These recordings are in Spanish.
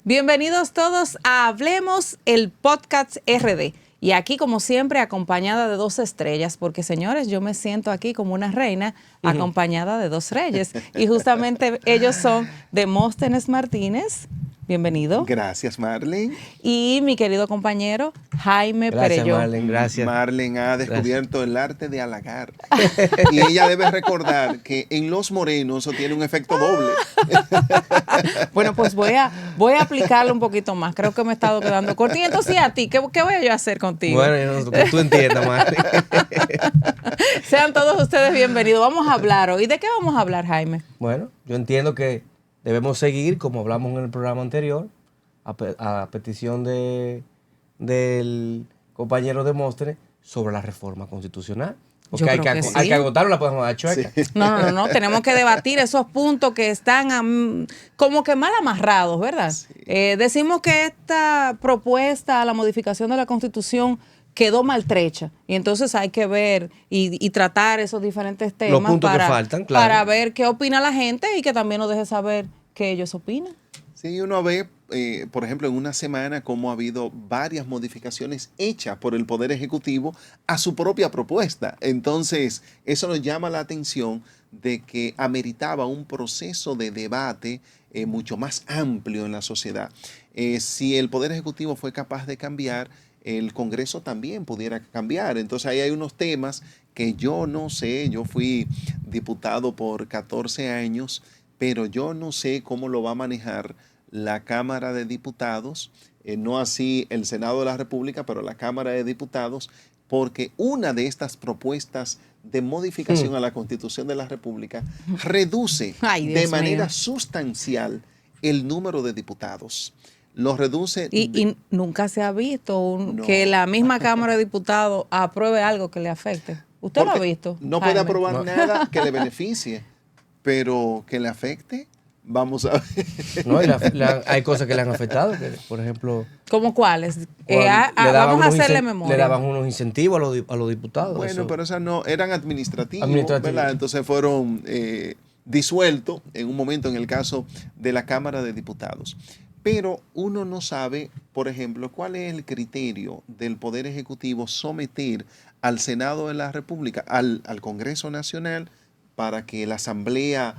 Bienvenidos todos a Hablemos, el podcast RD. Y aquí, como siempre, acompañada de dos estrellas, porque, señores, yo me siento aquí como una reina acompañada de dos reyes. Y justamente ellos son Demóstenes Martínez. Bienvenido. Gracias, Marlene. Y mi querido compañero Jaime Perelló. Marlene, gracias. Marlene ha descubierto el arte de halagar. Y ella debe recordar que en los morenos eso tiene un efecto doble. Bueno, pues voy a aplicarlo un poquito más. Creo que me he estado quedando corto. Y entonces, ¿y a ti? ¿Qué voy a yo hacer contigo? Bueno, que tú entiendas, Marlene. Sean todos ustedes bienvenidos. Vamos a hablar hoy. ¿De qué vamos a hablar, Jaime? Bueno, yo entiendo que debemos seguir, como hablamos en el programa anterior, a petición del compañero Demóstenes, sobre la reforma constitucional. Porque hay que agotarlo, la podemos dar chueca. Sí. No. Tenemos que debatir esos puntos que están como que mal amarrados, ¿verdad? Sí. Decimos que esta propuesta a la modificación de la Constitución quedó maltrecha. Y entonces hay que ver y tratar esos diferentes temas. Los puntos que faltan, claro. Para ver qué opina la gente y que también nos deje saber qué ellos opinan. Sí, uno ve, por ejemplo, en una semana cómo ha habido varias modificaciones hechas por el Poder Ejecutivo a su propia propuesta. Entonces, eso nos llama la atención de que ameritaba un proceso de debate mucho más amplio en la sociedad. Si el Poder Ejecutivo fue capaz de cambiar, el Congreso también pudiera cambiar. Entonces, ahí hay unos temas que yo no sé. Yo fui diputado por 14 años, pero yo no sé cómo lo va a manejar la Cámara de Diputados, no así el Senado de la República, pero la Cámara de Diputados, porque una de estas propuestas de modificación a la Constitución de la República reduce de manera sustancial el número de diputados. Lo reduce. Y nunca se ha visto que la misma Cámara de Diputados apruebe algo que le afecte. ¿Usted lo ha visto? No puede aprobar nada que le beneficie, pero que le afecte. Vamos a ver. No, hay cosas que le han afectado, que, por ejemplo. ¿Cómo cuáles? Vamos a hacerle memoria. Le daban unos incentivos a los diputados. Bueno, pero esas no eran administrativos, ¿verdad? Entonces fueron disueltos en un momento en el caso de la Cámara de Diputados. Pero uno no sabe, por ejemplo, cuál es el criterio del Poder Ejecutivo someter al Senado de la República, al Congreso Nacional, para que la Asamblea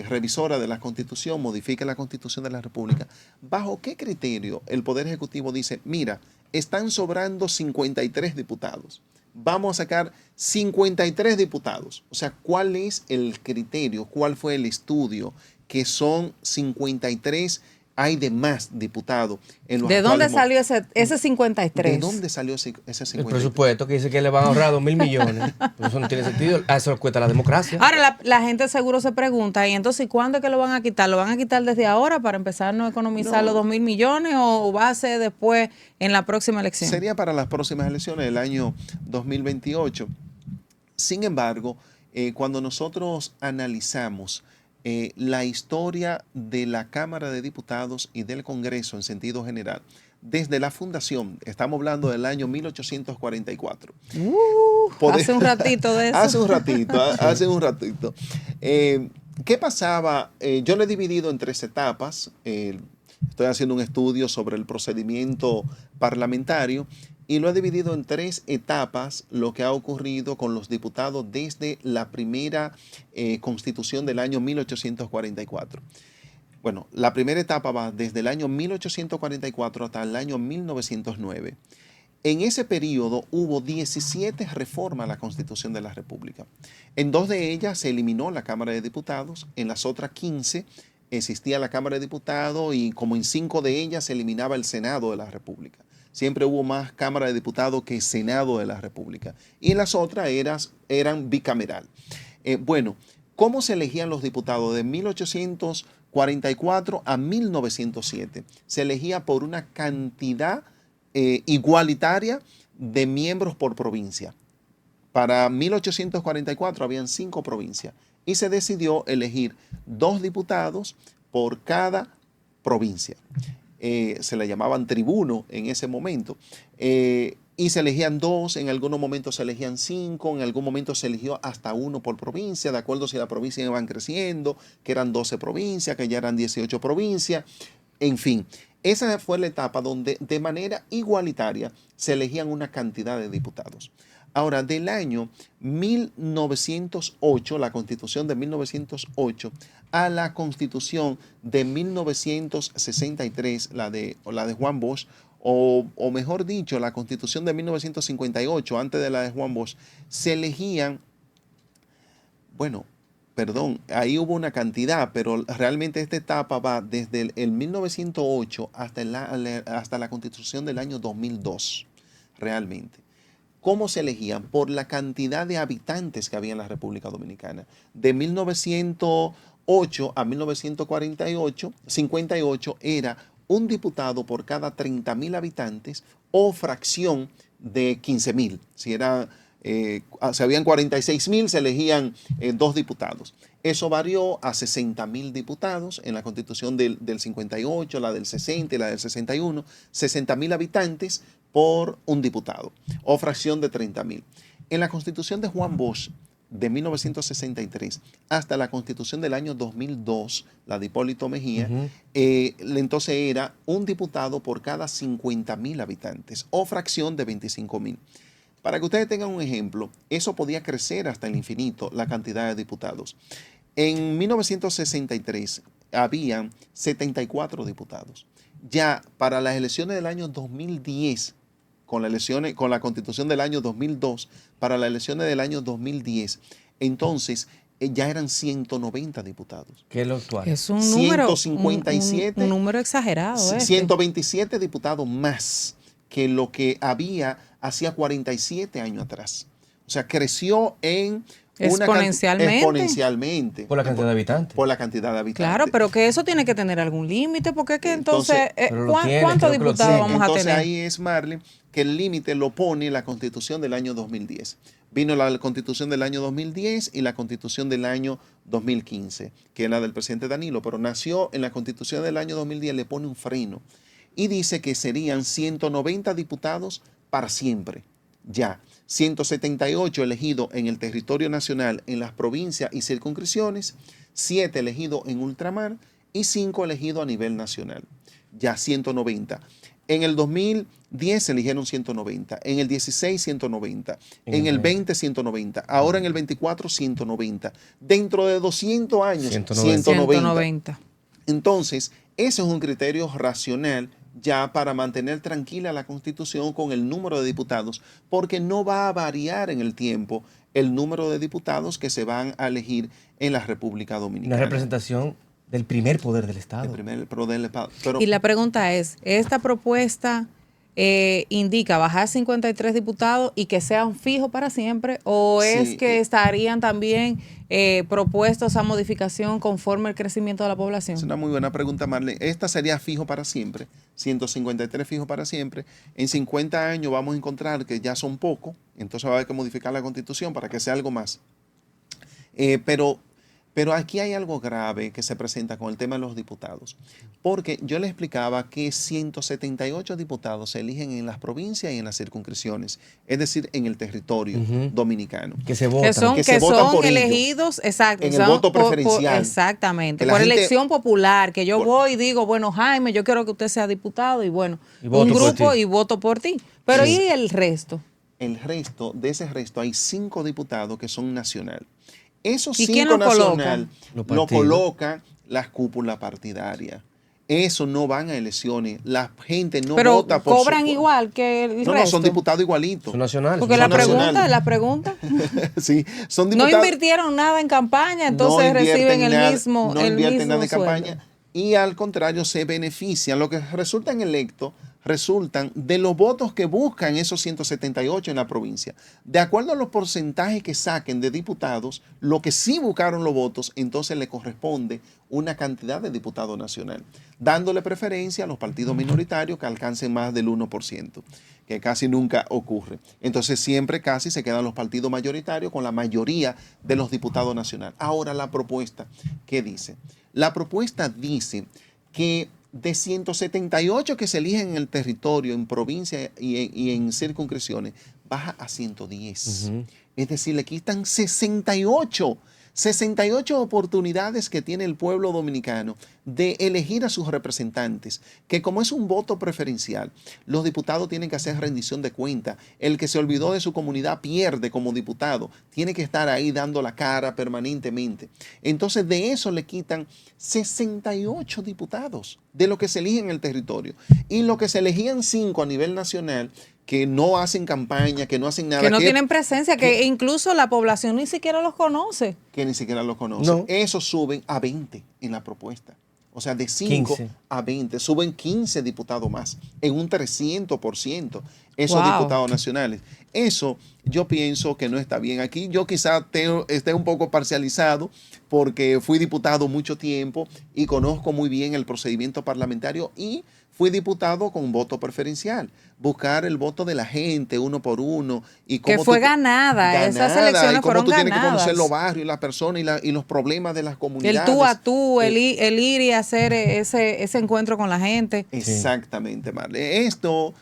revisora de la Constitución modifique la Constitución de la República. ¿Bajo qué criterio el Poder Ejecutivo dice, mira, están sobrando 53 diputados, vamos a sacar 53 diputados? O sea, ¿cuál es el criterio? ¿Cuál fue el estudio? Que son 53, hay de más diputados. ¿De dónde salió ese 53? ¿De dónde salió ese 53? El presupuesto que dice que le van a ahorrar 2.000 millones. Eso no tiene sentido. Eso cuesta la democracia. Ahora, la gente seguro se pregunta, ¿y entonces cuándo es que lo van a quitar? ¿Lo van a quitar desde ahora para empezar a economizar los 2.000 millones o va a ser después en la próxima elección? Sería para las próximas elecciones del año 2028. Sin embargo, cuando nosotros analizamos la historia de la Cámara de Diputados y del Congreso en sentido general, desde la fundación, estamos hablando del año 1844. Hace un ratito de eso. Hace un ratito. ¿Qué pasaba? Yo lo he dividido en 3 etapas. Estoy haciendo un estudio sobre el procedimiento parlamentario y lo he dividido en 3 etapas, lo que ha ocurrido con los diputados desde la primera constitución del año 1844. Bueno, la primera etapa va desde el año 1844 hasta el año 1909. En ese periodo hubo 17 reformas a la Constitución de la República. En 2 de ellas se eliminó la Cámara de Diputados, en las otras 15 existía la Cámara de Diputados y como en 5 de ellas se eliminaba el Senado de la República. Siempre hubo más Cámara de Diputados que Senado de la República. Y en las otras eran bicameral. Bueno, ¿cómo se elegían los diputados? De 1844 a 1907. Se elegía por una cantidad igualitaria de miembros por provincia. Para 1844 habían 5 provincias y se decidió elegir 2 diputados por cada provincia. Se le llamaban tribuno en ese momento. y se elegían 2, en algunos momentos se elegían 5, en algún momento se eligió hasta 1 por provincia, de acuerdo si la provincia iban creciendo, que eran 12 provincias, que ya eran 18 provincias, en fin. Esa fue la etapa donde de manera igualitaria se elegían una cantidad de diputados. Ahora, del año 1908, la Constitución de 1908, a la Constitución de 1963, la de Juan Bosch, o mejor dicho, la Constitución de 1958, antes de la de Juan Bosch, se elegían, bueno, perdón, ahí hubo una cantidad, pero realmente esta etapa va desde el 1908 hasta la Constitución del año 2002, realmente. ¿Cómo se elegían? Por la cantidad de habitantes que había en la República Dominicana. De 1908 a 1948, 58 era un diputado por cada 30.000 habitantes o fracción de 15.000. Si habían 46.000, se elegían 2 diputados. Eso varió a 60.000 diputados en la Constitución del 58, la del 60 y la del 61. 60.000 habitantes por un diputado o fracción de 30.000. En la Constitución de Juan Bosch de 1963 hasta la Constitución del año 2002, la de Hipólito Mejía, entonces era un diputado por cada 50.000 habitantes o fracción de 25.000. Para que ustedes tengan un ejemplo, eso podía crecer hasta el infinito, la cantidad de diputados. En 1963 habían 74 diputados. Ya para las elecciones del año 2010, con la Constitución del año 2002, para las elecciones del año 2010, entonces ya eran 190 diputados. ¿Qué es lo actual? Es un número, 157, un número exagerado. 127 diputados más que lo que había hacía 47 años atrás. O sea, creció exponencialmente. Por la cantidad de habitantes. Por la cantidad de habitantes. Claro, pero que eso tiene que tener algún límite, porque es que entonces tiene, ¿cuántos diputados vamos a tener? Entonces ahí es, Marlene, que el límite lo pone la Constitución del año 2010. Vino la Constitución del año 2010 y la Constitución del año 2015, que es la del presidente Danilo, pero nació en la Constitución del año 2010, le pone un freno y dice que serían 190 diputados para siempre, ya. 178 elegidos en el territorio nacional, en las provincias y circunscripciones, 7 elegidos en ultramar y 5 elegidos a nivel nacional. Ya 190. En el 2010 se eligieron 190, en el 16 190, en el 20 190, ahora en el 24 190. Dentro de 200 años 190. Entonces, ese es un criterio racional ya para mantener tranquila la Constitución con el número de diputados, porque no va a variar en el tiempo el número de diputados que se van a elegir en la República Dominicana. Una representación del primer poder del Estado. El primer poder del Estado. Y la pregunta es, ¿esta propuesta indica bajar 53 diputados y que sean fijos para siempre, o es que estarían también propuestos a modificación conforme al crecimiento de la población? Es una muy buena pregunta, Marlene. Esta sería fijo para siempre, 153 fijo para siempre. En 50 años vamos a encontrar que ya son pocos, entonces va a haber que modificar la Constitución para que sea algo más. Pero aquí hay algo grave que se presenta con el tema de los diputados, porque yo les explicaba que 178 diputados se eligen en las provincias y en las circunscripciones, es decir, en el territorio dominicano. Que se votan. Que son elegidos, exacto. En el voto preferencial. Exactamente, por elección popular, que yo voy y digo, bueno, Jaime, yo quiero que usted sea diputado y bueno, un grupo y voto por ti. Pero ¿y el resto? De ese resto hay 5 diputados que son nacional. Esos ¿Y 5 nacional lo colocan las cúpulas partidarias. Eso no van a elecciones. La gente no vota por cobran igual que el resto. No, son diputados igualitos. Son nacionales. Porque la pregunta. Sí, son diputados. No invirtieron nada en campaña, entonces reciben el mismo No invierten nada en sueldo. campaña. Y al contrario, se benefician. Lo que resultan electos resultan de los votos que buscan esos 178 en la provincia. De acuerdo a los porcentajes que saquen de diputados, lo que sí buscaron los votos, entonces le corresponde una cantidad de diputado nacional, dándole preferencia a los partidos minoritarios que alcancen más del 1%, que casi nunca ocurre. Entonces siempre casi se quedan los partidos mayoritarios con la mayoría de los diputados nacionales. Ahora la propuesta, ¿qué dice? La propuesta dice que de 178 que se eligen en el territorio, en provincia y en circunscripciones, baja a 110. Es decir, le quitan 68 oportunidades que tiene el pueblo dominicano de elegir a sus representantes, que como es un voto preferencial, los diputados tienen que hacer rendición de cuenta. El que se olvidó de su comunidad pierde como diputado, tiene que estar ahí dando la cara permanentemente. Entonces de eso le quitan 68 diputados de lo que se elige en el territorio. Y lo que se elegían 5 a nivel nacional, que no hacen campaña, que no hacen nada. Que no tienen presencia, que incluso la población ni siquiera los conoce. Que ni siquiera los conoce. No. Eso suben a 20 en la propuesta. O sea, de 5 a 20, suben 15 diputados más, en un 300%, esos diputados nacionales. Eso yo pienso que no está bien. Aquí yo quizá esté un poco parcializado porque fui diputado mucho tiempo y conozco muy bien el procedimiento parlamentario y fui diputado con voto preferencial. Buscar el voto de la gente uno por uno. Y cómo que fue ganada. Esas elecciones fueron ganadas. Y cómo tú tienes que conocer los barrios, las personas y los problemas de las comunidades. El tú a tú, el ir y hacer ese encuentro con la gente. Exactamente, Marle. Esto,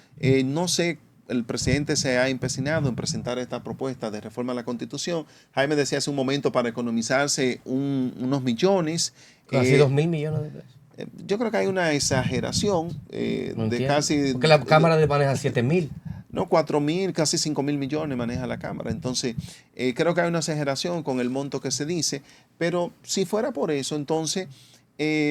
no sé, el presidente se ha empecinado en presentar esta propuesta de reforma a la Constitución. Jaime decía hace un momento para economizarse unos millones. Casi 2.000 millones de pesos. Yo creo que hay una exageración de casi... Porque la Cámara maneja 7.000. No, 4.000, casi 5.000 millones maneja la Cámara. Entonces, creo que hay una exageración con el monto que se dice, pero si fuera por eso, entonces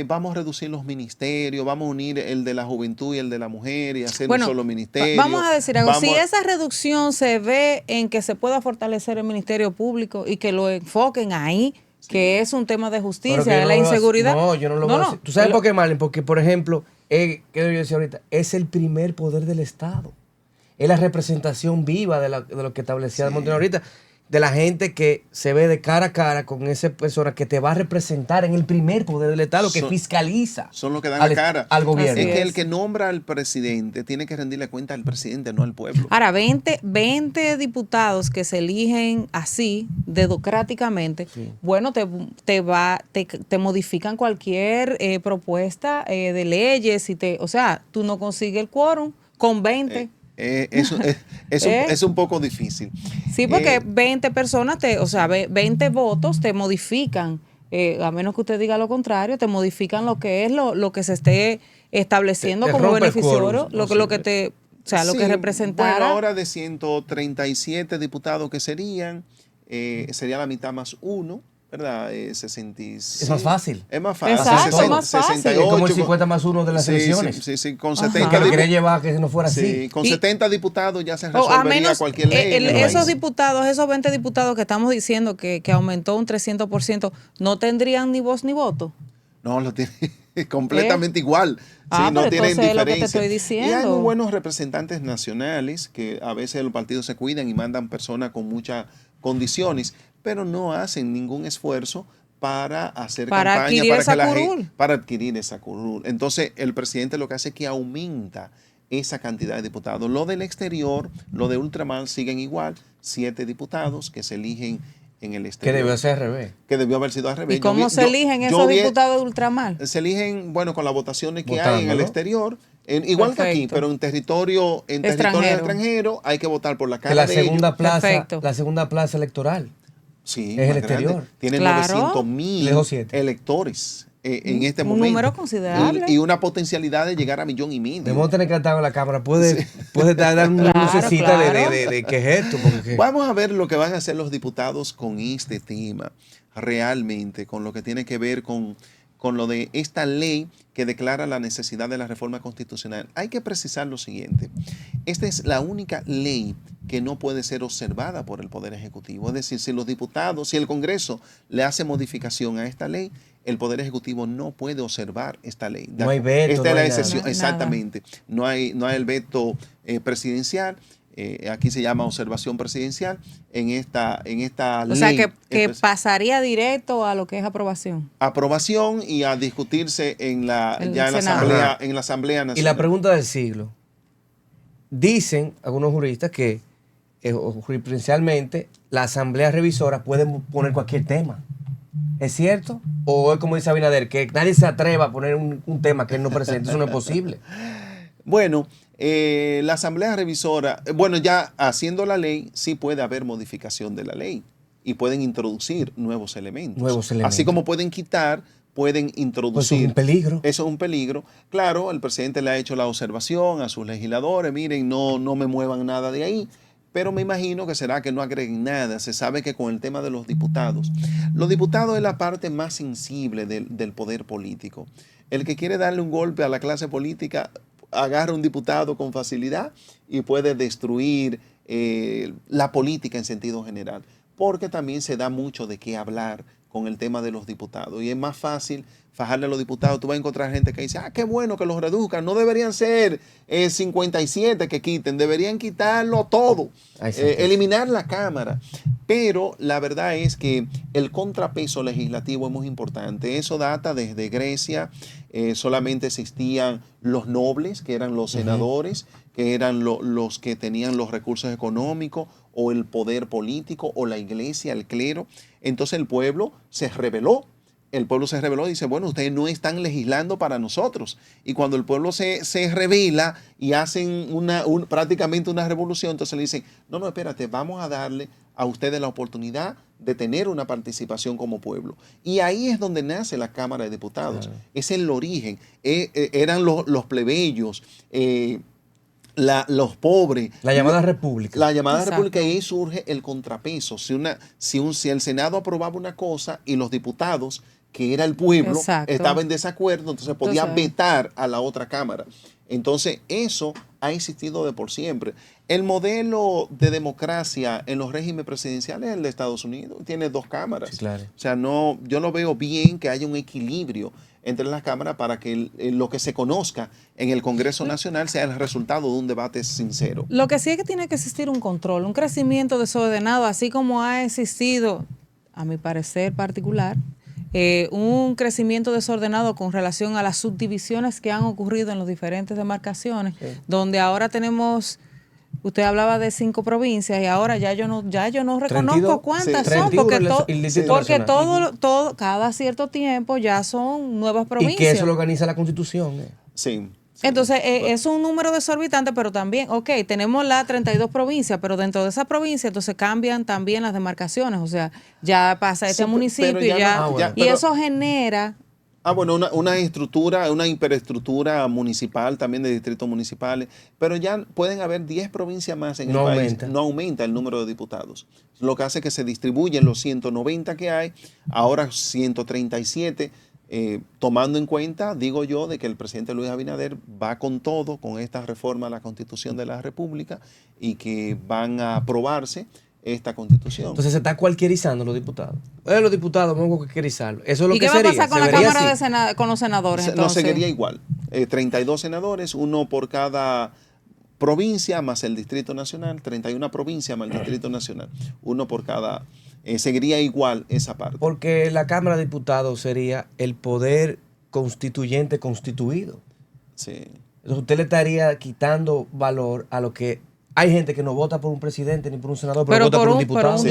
vamos a reducir los ministerios, vamos a unir el de la juventud y el de la mujer y hacer un solo ministerio. Vamos a decir algo, si esa reducción se ve en que se pueda fortalecer el Ministerio Público y que lo enfoquen ahí, que es un tema de justicia, de la inseguridad. No, yo no lo voy a decir. ¿Tú sabes por qué, Marlene? Porque, por ejemplo, que yo decía ahorita, es el primer poder del Estado. Es la representación viva de lo que establecía Montenegro ahorita, de la gente que se ve de cara a cara con esa persona que te va a representar en el primer poder del Estado, que fiscaliza. Son los que dan la cara al gobierno. Es que el que nombra al presidente tiene que rendirle cuenta al presidente, no al pueblo. Ahora, 20 diputados que se eligen así, dedocráticamente, bueno, te modifican cualquier propuesta de leyes. O sea, tú no consigues el quórum con 20. Es un poco difícil. Sí, porque 20 personas, 20 votos te modifican, a menos que usted diga lo contrario, te modifican lo que es lo que se esté estableciendo como beneficioso, lo que representara. Bueno, ahora de 137 diputados que sería la mitad más uno, ¿verdad? 66. Es más fácil. Es más fácil. Exacto, es más fácil. 68, es como el 50 más 1 de las elecciones. Sí, con 70 que le quería llevar que no fuera así. Con 70 diputados ya se resolvería cualquier ley. Esos 20 diputados que estamos diciendo que aumentó un 300%, ¿no tendrían ni voz ni voto? No, lo tienen completamente igual. No tienen diferencia. Es lo que te estoy diciendo. Y hay muy buenos representantes nacionales que a veces los partidos se cuidan y mandan personas con muchas condiciones, pero no hacen ningún esfuerzo para hacer campaña para adquirir esa curul. Entonces, el presidente lo que hace es que aumenta esa cantidad de diputados. Lo del exterior, lo de ultramar siguen igual, 7 diputados que se eligen en el exterior. Que debió ser al revés. Que debió haber sido al revés. ¿Y cómo se eligen esos diputados de ultramar? Se eligen, con las votaciones que hay en el exterior. Igual que aquí, pero en territorio extranjero hay que votar por la cara de ellos. La segunda plaza electoral. Sí, es el exterior. Tiene 900.000 electores en este momento. Un número considerable. Y una potencialidad de llegar a 1,5 millones. Debemos tener que estar en la Cámara. Puede dar una lucecita de qué es esto. Porque... Vamos a ver lo que van a hacer los diputados con este tema, realmente, con lo que tiene que ver con lo de esta ley que declara la necesidad de la reforma constitucional. Hay que precisar lo siguiente. Esta es la única ley que no puede ser observada por el Poder Ejecutivo. Es decir, si el Congreso le hace modificación a esta ley, el Poder Ejecutivo no puede observar esta ley. No hay veto. Esta es la excepción. Exactamente. No hay el veto presidencial. Aquí se llama observación presidencial en esta ley. O sea, que pasaría directo a lo que es aprobación. Aprobación y a discutirse en la Asamblea Nacional. Y la pregunta del siglo. Dicen algunos juristas que jurisprudencialmente la Asamblea Revisora puede poner cualquier tema. ¿Es cierto? ¿O es como dice Abinader, que nadie se atreva a poner un tema que él no presente? Eso no es posible. Bueno, la Asamblea Revisora, bueno, ya haciendo la ley, sí puede haber modificación de la ley y pueden introducir nuevos elementos. Nuevos elementos. Así como pueden quitar, pueden introducir. Pues eso es un peligro. Eso es un peligro. Claro, el presidente le ha hecho la observación a sus legisladores, miren, no me muevan nada de ahí. Pero me imagino que será que no agreguen nada. Se sabe que con el tema de los diputados es la parte más sensible del poder político. El que quiere darle un golpe a la clase política agarra un diputado con facilidad y puede destruir la política en sentido general, porque también se da mucho de qué hablar con el tema de los diputados y es más fácil fajarle a los diputados. Tú vas a encontrar gente que dice, qué bueno que los reduzcan, no deberían ser 57 que quiten, deberían quitarlo todo, eliminar la Cámara. Pero la verdad es que el contrapeso legislativo es muy importante. Eso data desde Grecia. Solamente existían los nobles, que eran los senadores, que eran los que tenían los recursos económicos o el poder político o la iglesia, el clero. Entonces el pueblo se rebeló. El pueblo se rebeló y dice, bueno, ustedes no están legislando para nosotros. Y cuando el pueblo se revela y hacen prácticamente una revolución, entonces le dicen, no, espérate, vamos a darle a ustedes la oportunidad de tener una participación como pueblo. Y ahí es donde nace la Cámara de Diputados. Claro. Es el origen. Eran los plebeyos, los pobres. La llamada república. La llamada república, y ahí surge el contrapeso. Si el Senado aprobaba una cosa y los diputados, que era el pueblo, estaba en desacuerdo, entonces podía vetar a la otra Cámara. Entonces eso ha existido de por siempre. El modelo de democracia en los regímenes presidenciales es el de Estados Unidos. Tiene 2 cámaras. Sí, claro. O sea, yo lo veo bien que haya un equilibrio entre las cámaras para que lo que se conozca en el Congreso Nacional sea el resultado de un debate sincero. Lo que sí es que tiene que existir un control, un crecimiento desordenado, así como ha existido, a mi parecer particular, un crecimiento desordenado con relación a las subdivisiones que han ocurrido en las diferentes demarcaciones, donde ahora tenemos, usted hablaba de 5 provincias y ahora ya yo no reconozco 32, cuántas son, porque todo cada cierto tiempo ya son nuevas provincias. Y que eso lo organiza la Constitución. Sí. Entonces, es un número desorbitante, pero también, tenemos las 32 provincias, pero dentro de esa provincia, entonces cambian también las demarcaciones, o sea, ya pasa este municipio y eso genera... una estructura, una hiperestructura municipal, también de distritos municipales, pero ya pueden haber 10 provincias más en el país. No aumenta el número de diputados. Lo que hace que se distribuyen los 190 que hay, ahora 137, tomando en cuenta, digo yo, de que el presidente Luis Abinader va con todo, con esta reforma a la Constitución de la República y que van a aprobarse esta Constitución. Entonces se está cualquierizando los diputados. Los diputados vamos a cualquierizarlo. Eso es lo ¿Y que qué va a pasar con la Cámara con los senadores? No, seguiría igual. 32 senadores, 1 por cada provincia más el Distrito Nacional, 31 provincias más el Distrito Nacional, 1 por cada... seguiría igual esa parte. Porque la Cámara de Diputados sería el poder constituyente constituido. Sí. Entonces usted le estaría quitando valor a lo que... Hay gente que no vota por un presidente ni por un senador, pero vota por un diputado.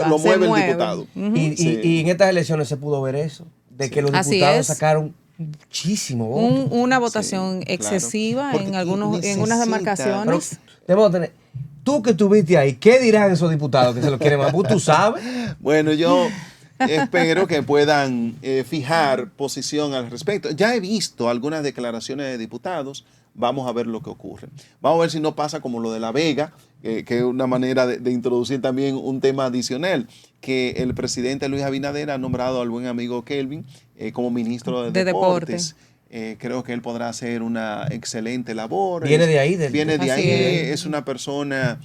Lo mueve el diputado. Y en estas elecciones se pudo ver eso, de que los diputados sacaron muchísimo voto. Una votación excesiva en unas demarcaciones. Debemos tener... Tú que estuviste ahí, ¿qué dirán esos diputados que se lo quieren más? ¿Tú sabes? Bueno, yo espero que puedan fijar posición al respecto. Ya he visto algunas declaraciones de diputados. Vamos a ver lo que ocurre. Vamos a ver si no pasa como lo de La Vega, que es una manera de introducir también un tema adicional, que el presidente Luis Abinader ha nombrado al buen amigo Kelvin como ministro de Deportes. Creo que él podrá hacer una excelente labor. Viene de ahí. Es una persona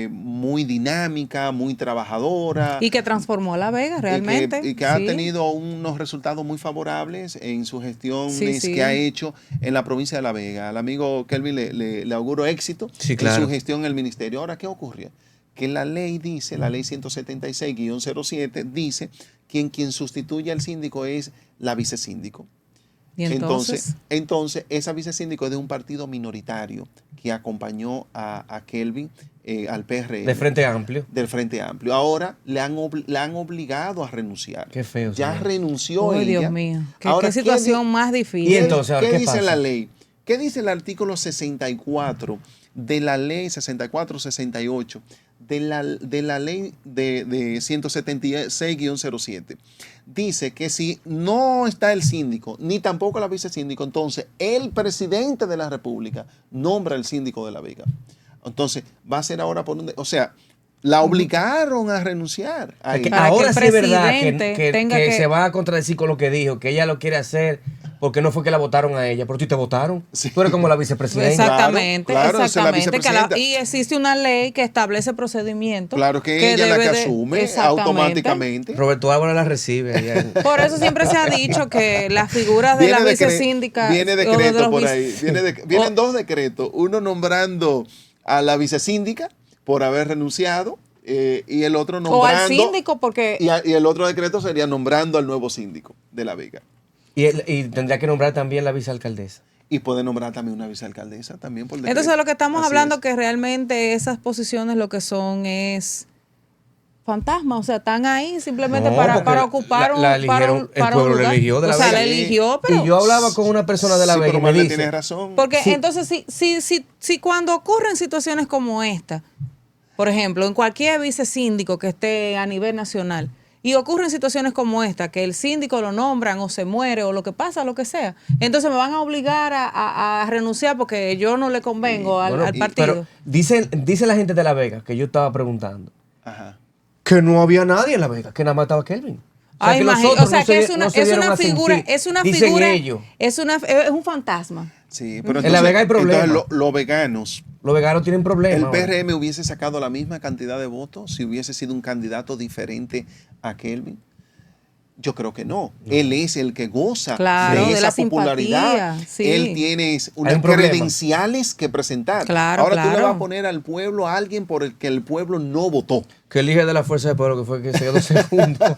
muy dinámica, muy trabajadora. Y que transformó La Vega realmente. Y que ha tenido unos resultados muy favorables en su gestión que ha hecho en la provincia de La Vega. Al amigo Kelvin le auguro éxito en su gestión en el ministerio. Ahora, ¿qué ocurrió? Que la ley dice, la ley 176-07 dice que quien sustituye al síndico es la vicesíndico. ¿Y entonces? Entonces, esa vicesíndico es de un partido minoritario que acompañó a Kelvin al PRM. De Frente Amplio. Del Frente Amplio. Ahora la han obligado a renunciar. Qué feo. Ya Señor. renunció Uy, ella. Dios mío. Ahora, ¿Qué situación más difícil? Y entonces, ahora, ¿qué ¿qué dice pasa? la ley? ¿Qué dice el artículo 64 de la ley 64-68 de la ley de 176-07? Dice que si no está el síndico, ni tampoco la vicesíndico, entonces el presidente de la República nombra al síndico de La Vega. Entonces, va a ser ahora por o sea, la obligaron a renunciar. Ahí. Para Ahora que sí el es verdad presidente que tenga que- se va a contradecir con lo que dijo, que ella lo quiere hacer porque no fue que la votaron a ella, pero tú te votaron. Sí. Tú eres como la vicepresidenta. Exactamente, Claro, esa es la exactamente. vicepresidenta. Y existe una ley que establece procedimientos. Claro que ella es la debe que de- asume Exactamente. automáticamente. Roberto Álvarez la recibe. allá en- Por eso siempre se ha dicho que las figuras de la vicesíndica... Viene o de decreto los por vice- ahí. Vienen dos decretos. Uno nombrando a la vicesíndica por haber renunciado y el otro nombrando... O al síndico porque... Y el otro decreto sería nombrando al nuevo síndico de La Vega. y tendría que nombrar también la vicealcaldesa. Y puede nombrar también una vicealcaldesa también por decreto. Entonces lo que estamos Así hablando es. que realmente esas posiciones lo que son es fantasmas, o sea, están ahí simplemente No, para porque ocupar un, la eligieron, el para un pueblo la lugar. eligió de La O sea, Vega. la eligió, pero... Y yo hablaba con una persona de La Sí, Vega pero y me Marlene dice, tiene razón. Porque Sí. entonces, si cuando ocurren situaciones como esta, por ejemplo, en cualquier vicesíndico que esté a nivel nacional, y ocurren situaciones como esta, que el síndico lo nombran o se muere o lo que pasa, lo que sea, entonces me van a obligar a renunciar porque yo no le convengo al bueno, partido. pero dice la gente de La Vega, que yo estaba preguntando, Ajá. que no había nadie en La Vega, que nada más estaba Kelvin. Ay, que los imagínate, otros o sea, no se que di- es una, no se es dieron una a figura, sentir. es una Dicen figura, ellos. es un fantasma. Sí, pero En La Vega hay problema. entonces los veganos, Los veganos tienen problemas. el ahora. PRM hubiese sacado la misma cantidad de votos si hubiese sido un candidato diferente a Kelvin. Yo creo que no. Él es el que goza Claro, de de esa la popularidad. simpatía, sí. Él tiene Hay unas un problema. credenciales que presentar. Claro, Ahora tú le claro. vas a poner al pueblo a alguien por el que el pueblo no votó. Que elige de la Fuerza de Pueblo, que fue que se quedó segundo.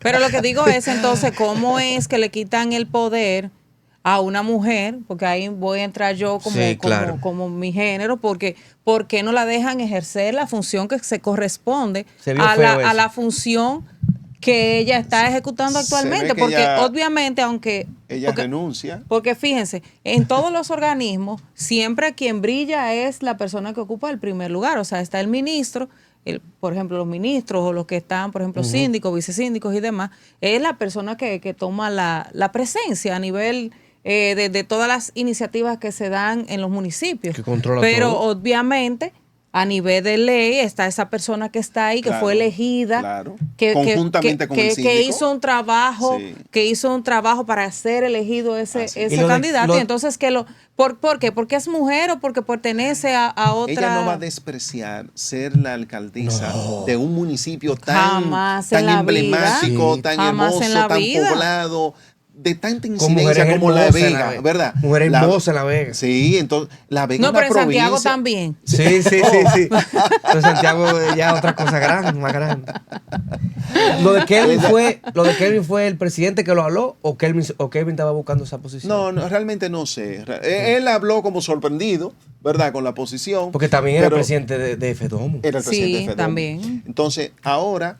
Pero lo que digo es entonces, ¿cómo es que le quitan el poder a una mujer? Porque ahí voy a entrar yo como, Sí, claro. como mi género, porque ¿por qué no la dejan ejercer la función que se corresponde Se vio a feo eso. la función que ella está ejecutando Se ve actualmente? que Porque ella- obviamente, aunque... Ella porque- renuncia. Porque fíjense, en todos los organismos, siempre quien brilla es la persona que ocupa el primer lugar. O sea, está el ministro, por ejemplo, los ministros o los que están, por ejemplo, síndicos, vicesíndicos y demás, es la persona que toma la presencia a nivel de todas las iniciativas que se dan en los municipios. Que controla Pero todo. obviamente, a nivel de ley, está esa persona que está ahí, que Claro, fue elegida, claro. que, Conjuntamente con el que síndico. hizo un trabajo, Sí. que hizo un trabajo para ser elegido ese Así es. Y lo de- candidato. lo- Y entonces, ¿por qué? ¿Porque es mujer o porque pertenece a otra? Ella no va a despreciar ser la alcaldesa de un municipio Jamás en tan la emblemático, vida. tan Jamás en hermoso, la tan vida. poblado, de tanta Con incidencia mujeres como La hermosas en Vega, Vega. ¿verdad? Mujeres hermosas en La Vega. Sí, entonces La Vega No, es una pero en Santiago provincia. también. Sí, sí, sí. Pero Santiago ya otra cosa grande, más grande. Lo de Kelvin fue el presidente que lo habló o Kelvin estaba buscando esa posición. No, realmente no sé. Él habló como sorprendido, ¿verdad? Con la posición. Porque también era pero presidente de FEDOMO. Era el Sí, presidente de FEDOMO. también. Entonces, ahora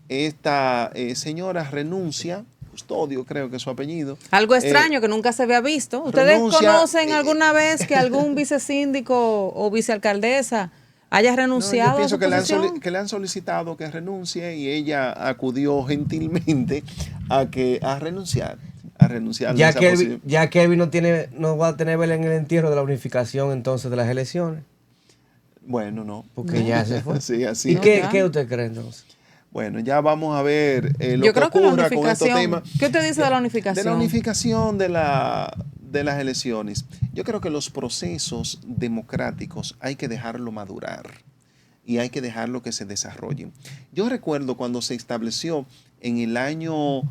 esta señora renuncia, Custodio creo que es su apellido. Algo extraño que nunca se había visto. ¿Ustedes renuncia, conocen alguna vez que algún vicesíndico o vicealcaldesa haya No, renunciado yo pienso a su que posición? le han solicitado que renuncie y ella acudió gentilmente a renunciar. A renunciar de Ya esa Kelvin, posición. ya Kelvin no va a tener vela en el entierro de la unificación entonces de las elecciones. Bueno, no. Porque ya se fue. Sí, así ¿Y es. ya. qué usted cree entonces? Bueno, ya vamos a ver lo Yo que creo que la ocurra con estos unificación. temas. ¿Qué usted dice de la unificación? De la unificación de las elecciones. Yo creo que los procesos democráticos hay que dejarlo madurar y hay que dejarlo que se desarrollen. Yo recuerdo cuando se estableció en el año,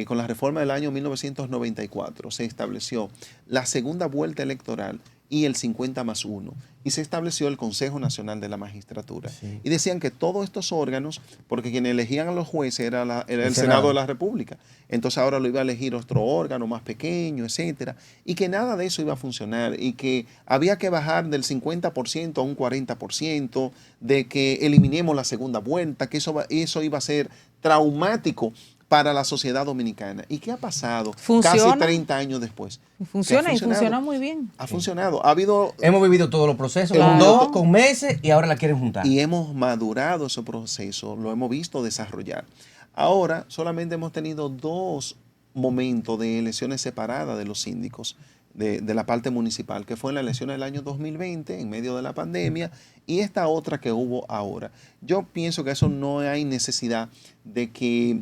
con la reforma del año 1994, se estableció la segunda vuelta electoral y el 50+1. Y se estableció el Consejo Nacional de la Magistratura. Sí. Y decían que todos estos órganos, porque quienes elegían a los jueces era el Senado de la República, entonces ahora lo iba a elegir otro órgano más pequeño, etcétera, y que nada de eso iba a funcionar y que había que bajar del 50% a un 40%, de que eliminemos la segunda vuelta, que eso iba a ser traumático para la sociedad dominicana. ¿Y qué ha pasado ¿Funciona? casi 30 años después? Funciona y funcionado. funciona muy bien. Ha funcionado. Ha habido Hemos vivido todos los procesos, Claro. con 2, con meses, y ahora la quieren juntar. y hemos madurado ese proceso, lo hemos visto desarrollar. Ahora solamente hemos tenido 2 momentos de elecciones separadas de los síndicos de la parte municipal, que fue en la elección del año 2020, en medio de la pandemia, y esta otra que hubo ahora. Yo pienso que eso no hay necesidad de que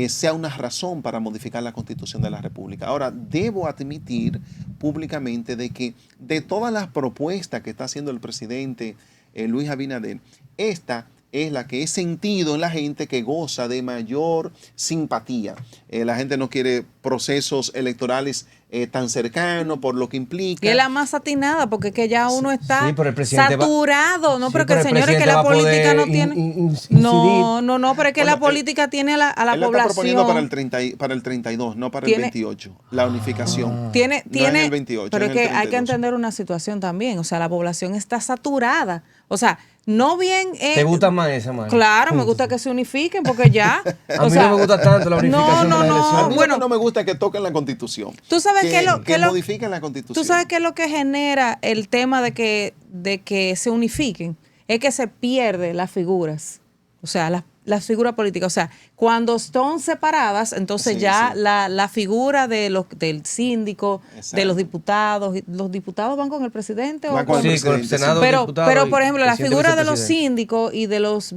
sea una razón para modificar la Constitución de la República. Ahora, debo admitir públicamente de que de todas las propuestas que está haciendo el presidente Luis Abinader, esta es la que he sentido en la gente que goza de mayor simpatía. La gente no quiere procesos electorales tan cercanos por lo que implica. Y es la más atinada, porque es que ya uno está Sí, pero el presidente saturado, ¿no? Sí, pero que pero el señores, que presidente la va a poder política no tiene. incidir. No, pero es que Bueno, la política tiene a la Él la está población. proponiendo para el 32, no para el Tiene- 28. La unificación. Tiene, No es el 28, pero es es el que hay que 32. entender una situación también. O sea, la población está saturada. O sea, no bien. ¿Te gusta más esa, Mari? Claro, me gusta que se unifiquen porque ya. A mí no me gusta tanto la unificación de las A mí elecciones. lo Bueno, que no me gusta es que toquen la Constitución. Tú sabes que modifiquen la Constitución. Tú sabes qué es lo que genera el tema de que se unifiquen. Es que se pierde las figuras. O sea, las figuras políticas. O sea, cuando son separadas, entonces Sí, ya sí. la figura del síndico, Exacto. de los diputados van con el presidente o Van con con el Sí, con el presidente, Senado, pero, diputados pero y por ejemplo, la presidente, figura de los vicepresidente. síndicos y de los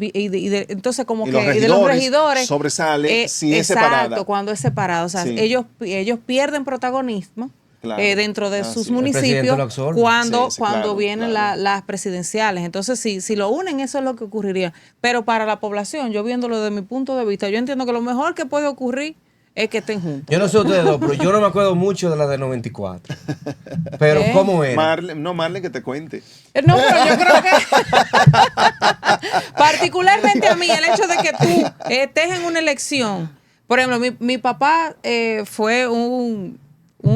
entonces como Y que los y de los regidores regidores sobresale si es exacto, separada. cuando es separado, o sea, Sí. ellos pierden protagonismo. Claro. Dentro de Así sus es. El presidente municipios lo absorbe. cuando Sí, claro, vienen claro. las presidenciales. Entonces, si lo unen, eso es lo que ocurriría. Pero para la población, yo viéndolo desde mi punto de vista, yo entiendo que lo mejor que puede ocurrir es que estén juntos. Yo no sé ustedes dos, pero yo no me acuerdo mucho de la de 94. Pero, ¿Eh? ¿cómo era? Marle que te cuente. No, pero yo creo que particularmente a mí, el hecho de que tú estés en una elección, por ejemplo, mi papá fue un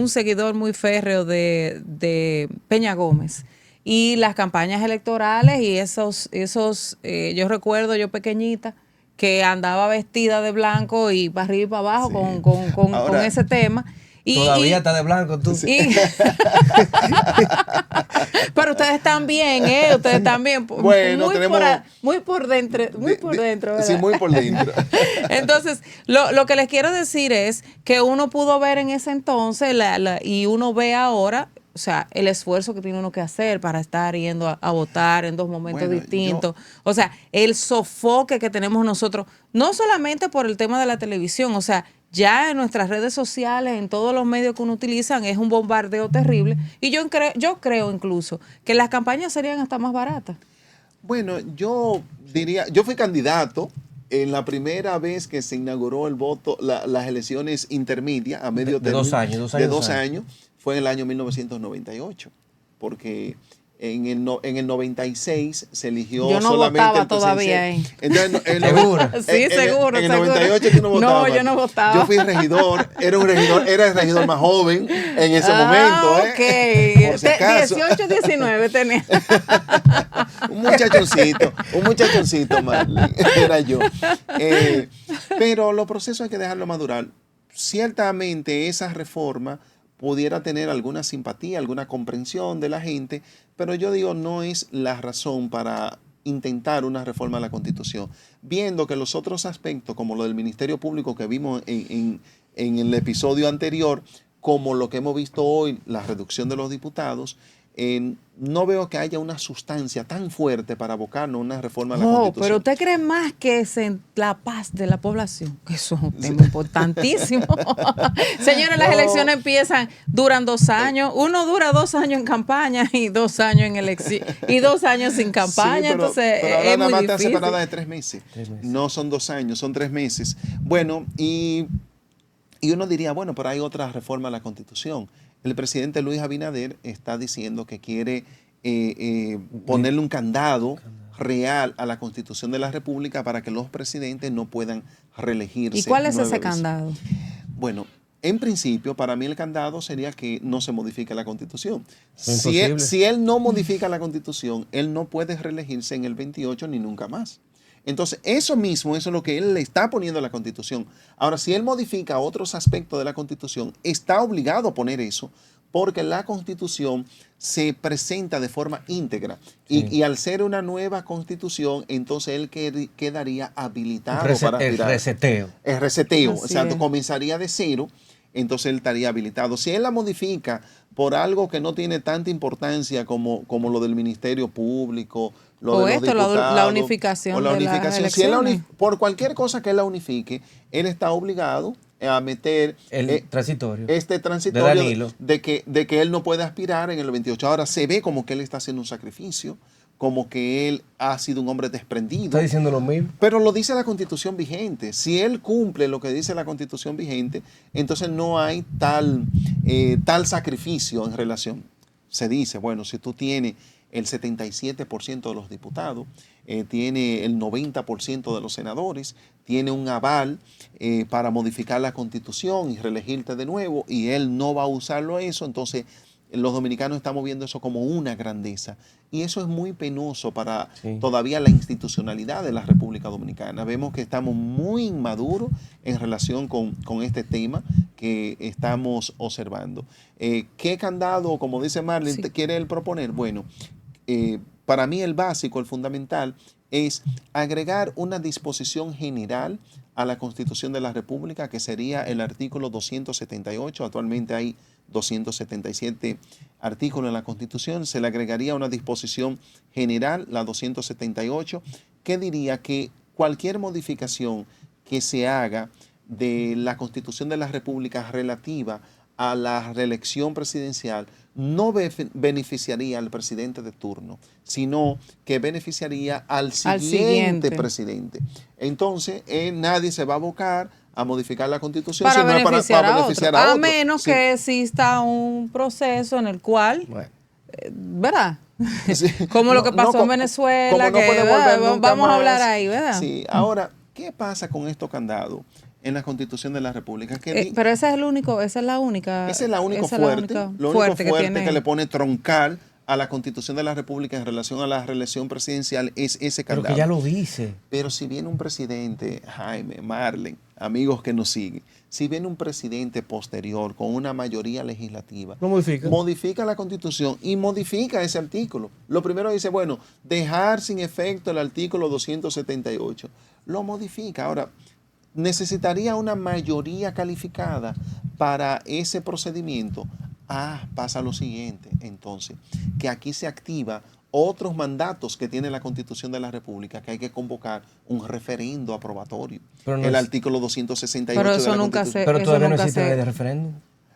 seguidor muy férreo de Peña Gómez y las campañas electorales y yo recuerdo yo pequeñita que andaba vestida de blanco y para arriba y para abajo Sí. con Ahora, ese tema. Todavía está de blanco tú. y- pero ustedes también, ustedes también. Bueno, muy tenemos- muy por dentro, ¿verdad? Sí, muy por dentro. Entonces, lo que les quiero decir es que uno pudo ver en ese entonces y uno ve ahora, o sea, el esfuerzo que tiene uno que hacer para estar yendo a votar en 2 momentos Bueno, distintos. O sea, el sofoque que tenemos nosotros, no solamente por el tema de la televisión, o sea, ya en nuestras redes sociales, en todos los medios que uno utiliza, es un bombardeo terrible. Y yo creo incluso que las campañas serían hasta más baratas. Bueno, yo diría, yo fui candidato en la primera vez que se inauguró el voto, las elecciones intermedias a medio De 2 años, 2 años. de 2 años, fue en el año 1998, porque en el 96 se eligió Yo no solamente votaba el todavía, presidencial. Entonces, ¿Segura? Sí, seguro, En el seguro. 98 tú no No, votabas. yo no votaba. Yo fui regidor, era el regidor más joven en ese momento. Ok. Por si acaso. 18, 19 tenía. Un muchachoncito, Marlene, era yo. Pero los procesos hay que dejarlo madurar. Ciertamente esa reforma pudiera tener alguna simpatía, alguna comprensión de la gente, pero yo digo, no es la razón para intentar una reforma a la Constitución. Viendo que los otros aspectos, como lo del Ministerio Público que vimos en el episodio anterior, como lo que hemos visto hoy, la reducción de los diputados, no veo que haya una sustancia tan fuerte para abocarnos a una reforma a la Constitución. Pero usted cree más que es en la paz de la población, que eso es un tema importantísimo. Señores, las elecciones duran 2 años. Uno dura 2 años en campaña y 2 años en elección y 2 años sin campaña. Sí, entonces pero ahora es nada muy más está difícil. separada de 3 meses. 3 meses. No son 2 años, son 3 meses. Bueno, y uno diría, bueno, pero hay otra reforma a la Constitución. el presidente Luis Abinader está diciendo que quiere ponerle un candado real a la Constitución de la República para que los presidentes no puedan reelegirse. ¿Y cuál es 9 ese veces. candado? Bueno, en principio, para mí el candado sería que no se modifique la Constitución. Es Si él no modifica la Constitución, él no puede reelegirse en el 28 ni nunca más. Entonces, eso es lo que él le está poniendo a la Constitución. Ahora, si él modifica otros aspectos de la Constitución, está obligado a poner eso, porque la Constitución se presenta de forma íntegra. Sí. Y al ser una nueva Constitución, entonces él quedaría habilitado para El aspirar. reseteo. El reseteo, Así o sea, es. comenzaría de cero, entonces él estaría habilitado. Si él la modifica por algo que no tiene tanta importancia como lo del Ministerio Público, lo O de los esto, la diputados, unificación o la de las unificación. Si él elecciones. por cualquier cosa que él la unifique, él está obligado a meter El transitorio. este transitorio De Danilo. de que él no puede aspirar en el 28. Ahora se ve como que él está haciendo un sacrificio, como que él ha sido un hombre desprendido. Está diciendo lo mismo. Pero lo dice la Constitución vigente. Si él cumple lo que dice la Constitución vigente, entonces no hay tal sacrificio en relación. Se dice, bueno, si tú tienes el 77% de los diputados, tiene el 90% de los senadores, tiene un aval para modificar la Constitución y reelegirte de nuevo, y él no va a usarlo eso, entonces los dominicanos estamos viendo eso como una grandeza. Y eso es muy penoso para todavía la institucionalidad de la República Dominicana. Vemos que estamos muy inmaduros en relación con este tema que estamos observando. ¿Qué candado, como dice Marlene, quiere él proponer? Bueno, para mí el básico, el fundamental, es agregar una disposición general a la Constitución de la República, que sería el artículo 278. Actualmente hay 277 artículos en la Constitución. Se le agregaría una disposición general, la 278, que diría que cualquier modificación que se haga de la Constitución de la República relativa a la reelección presidencial no beneficiaría al presidente de turno, sino que beneficiaría al siguiente presidente. Entonces, nadie se va a abocar a modificar la Constitución para sino beneficiar, para a beneficiar otro. a A otro. menos que exista un proceso en el cual, Bueno. ¿verdad? Sí. Como lo que pasó en Venezuela, como no que puede volver nunca vamos a hablar más. ahí, ¿verdad? Sí, ahora, ¿qué pasa con estos candados en la Constitución de la República? Pero ese es el único, esa es la única. Ese es la única esa es fuerte, la única lo único fuerte fuerte que tiene. le pone troncal a la Constitución de la República en relación a la reelección presidencial es ese Pero candado. que ya lo dice. Pero si viene un presidente, Jaime, Marlene, amigos que nos siguen, si viene un presidente posterior con una mayoría legislativa, Lo modifica. modifica la Constitución y modifica ese artículo. Lo primero dice, bueno, dejar sin efecto el artículo 278. Lo modifica. Ahora, necesitaría una mayoría calificada para ese procedimiento. Pasa lo siguiente, entonces, que aquí se activa otros mandatos que tiene la Constitución de la República, que hay que convocar un referendo aprobatorio. Pero no el es- artículo 268 Pero de eso la nunca Constitución. Pero eso todavía no nunca existe se- ley de referéndum.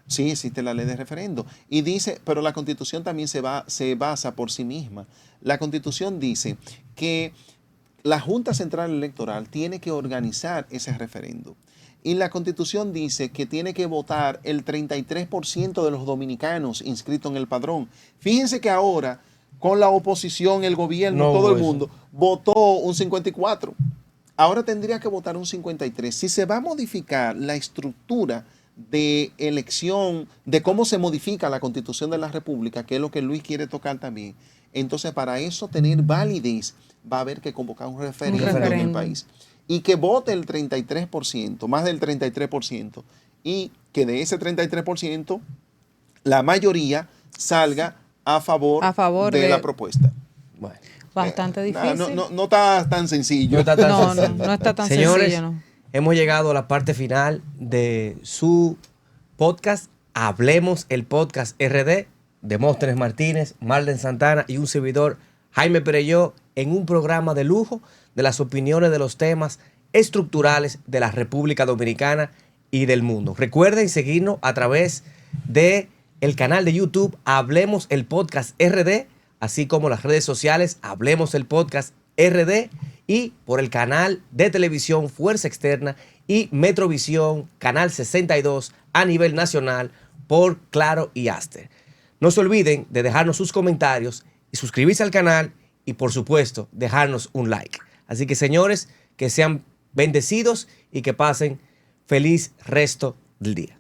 Sí, existe la ley de referendo. Y dice, pero la Constitución también se basa por sí misma. La Constitución dice que la Junta Central Electoral tiene que organizar ese referendo. Y la Constitución dice que tiene que votar el 33% de los dominicanos inscritos en el padrón. Fíjense que ahora, con la oposición, el gobierno, No todo hubo el eso. mundo, votó un 54. Ahora tendría que votar un 53. Si se va a modificar la estructura de elección, de cómo se modifica la Constitución de la República, que es lo que Luis quiere tocar también, entonces para eso tener validez va a haber que convocar un referéndum en el referéndum. país. Y que vote el 33%, más del 33%, y que de ese 33% la mayoría salga a favor de la propuesta. Bueno. Bastante difícil. No está tan sencillo. No está tan No, sencillo. no está tan Señores, sencillo, ¿no? hemos llegado a la parte final de su podcast. Hablemos el podcast RD. Demóstenes Martínez, Marlene Santana y un servidor, Jaime Pereyó, en un programa de lujo de las opiniones de los temas estructurales de la República Dominicana y del mundo. Recuerden seguirnos a través de el canal de YouTube Hablemos el Podcast RD, así como las redes sociales Hablemos el Podcast RD y por el canal de televisión Fuerza Externa y Metrovisión, Canal 62 a nivel nacional, por Claro y Aster. No se olviden de dejarnos sus comentarios y suscribirse al canal y, por supuesto, dejarnos un like. Así que, señores, que sean bendecidos y que pasen feliz resto del día.